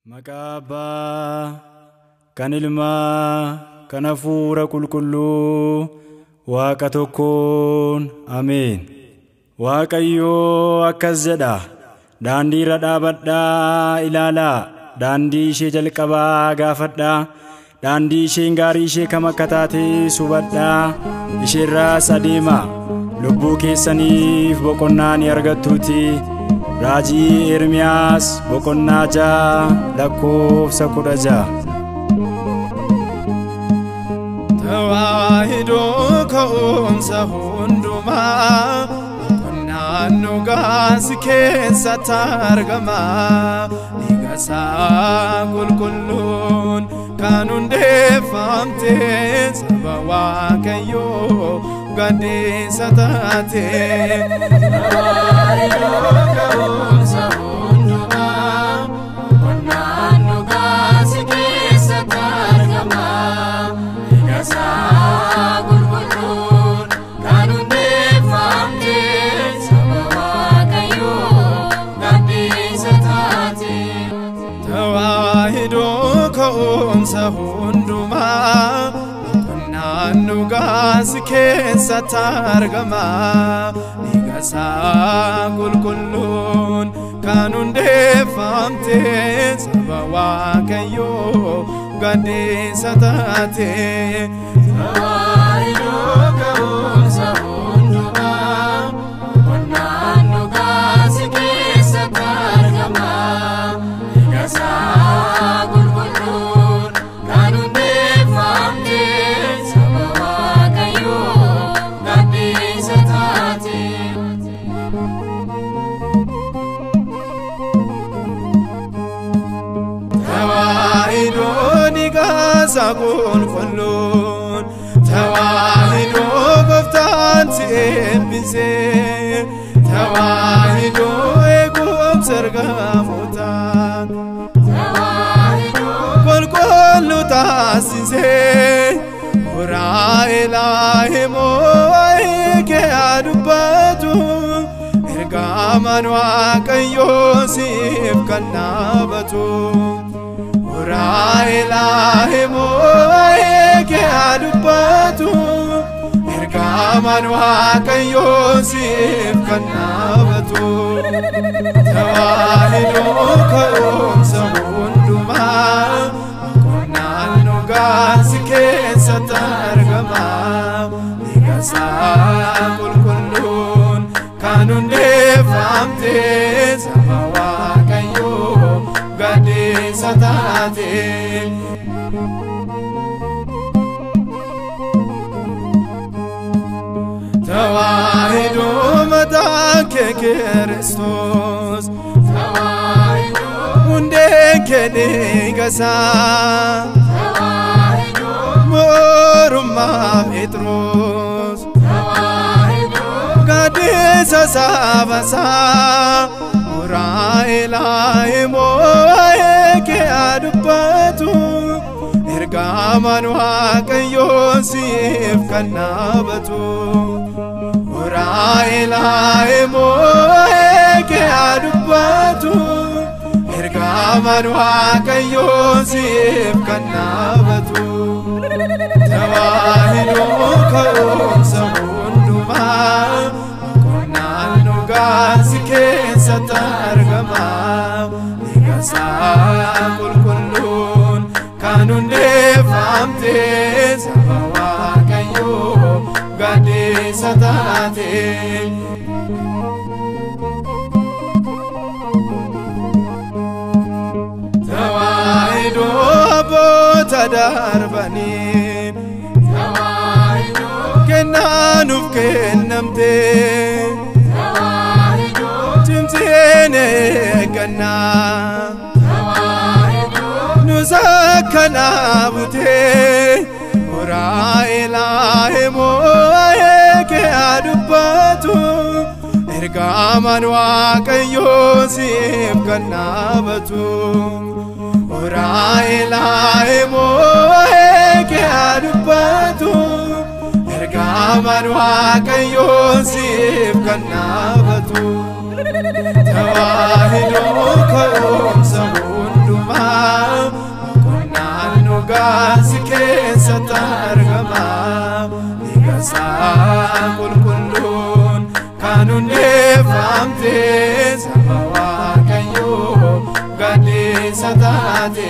Maqaa Abbaa kan Ilmaa kan Hafuura Qulqulluu Waaqa tokkoon Ameen. Waaqayyo akkas jedha: daandii irra dhaabadhaa ilaalaa, daandii ishee jalqabaa gaafadhaa, daandii isheen gaarii ishee kam akka taate hubadhaa, isheerraas adeemaa, lubbuu keessaniif boqonnaa ni argattuuti. Raajii Ermiyaas boqonnaa 6 lakkoofsa 16. Tawaahido ka'umsa hundumaa naannoo gaasi keessatti argama. Dhiigasaa qulqulluun kan hundeeffamte saba Waaqayyoo gaddeessa taate. Tawaahido ka'umsa hundumaa naannoo gaasi keessatti argama. Dhiigasaa qulqulluun kan hundeeffamte saba Waaqayyoo gaddeessa taate. Tawaahido ka'umsa hundumaa naannoo gaasi keessatti argama. Dhiigasaa qulqulluun kan hundeeffamte saba Waaqayyoo gaddeessa taate. Tawaahido ka'umsa hundumaa naannoo gaasi keessatti argama. Dhiigasaa qulqulluun kan hundeeffamte saba Waaqayyoo gaddeessa taate. Tawaahido dhiigasaa qulqulluun, tawaahido Gooftaan si eebbisee, tawaahido eegumsa ergamootaan, tawaahido qulqulluu taasisee, Israa'elaa waa'ee kee haa dubbatu. Ergamaan Waaqayyoo siif kan dhaabatu. Israa'elaa waa'ee kee haa dubbatu. Ergamaan Waaqayyoo siif kan dhaabatu. Tawaahido ka'umsa hundumaa naannoo gaasi keessatti argama. Dhiigasaa qulqulluun kan hundeeffamte saba Waaqayyoo gaddeessa taate. Tawaahido mataan kee Kiristoos, tawaahido hundeen kee dhiigasaa, tawaahido moorummaa Phexros, tawaahido gaddeessa sabasaa. Israa'elaa waa'ee kee haa dubbatu. Ergamaan Waaqayyoo siif kan dhaabatu. Israa'elaa waa'ee kee haa dubbatu. Ergamaan Waaqayyoo siif kan dhaabatu. Tawaahido ka'umsa hundumaa naannoo gaasi keessatti argama. Dhiigasaa qulqulluun kan hundeeffamte saba Waaqayyoo gaddeessa taate. Tawaahido abboota darbaniin, tawaahido kennaa nuuf kennamte. Tawaahido cimseen eeggannaa, tawaahido nus akka dhaabutee. Israa'elaa waa'ee kee haa dubbatu. Ergamaan Waaqayyoo siif kan dhaabatu. Israa'elaa waa'ee kee haa dubbatu. Ergamaan Waaqayyoo siif kan dhaabatu. Tawaahido ka'umsa hundumaa sataate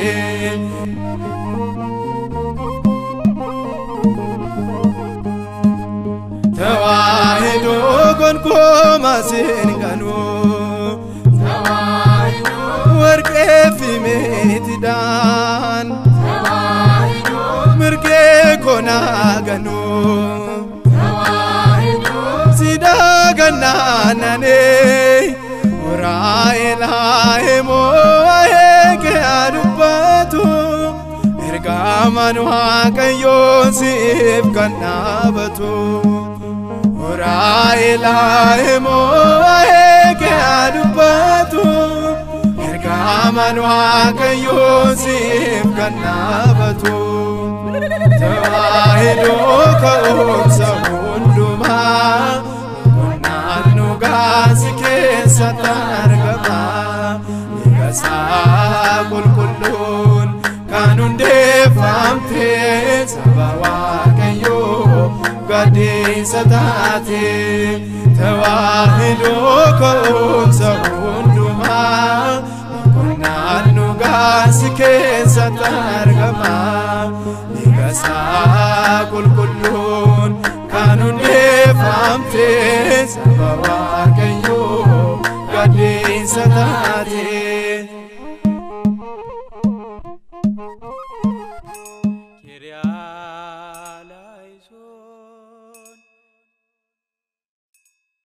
Tawaahido gonkumaa singanu Tawaahido warqee fi meetiidhaan Tawaahido mirgee konaa ganu Tawaahido sidaa gannaananee Uraa'elaa moo'ee kee dubbatu ergamaan Waaqayyoon siif kan dhaabatu Uraa'elaa moo'ee kee dubbatu ergamaan Waaqayyoon siif kan dhaabatu Tawaahidoo ka'umsa hundumaa naannu gaasi keessatti argama Dhiigasaa qulqulluun kan hundeeffamte saba Waaqayyoo gadhiisa taate Tawaahidoo ka'umsa hundumaa naannu gaasi keessatti argama Dhiigasaa qulqulluun kan hundeeffamte saba Waaqayyoo gadhiisa taate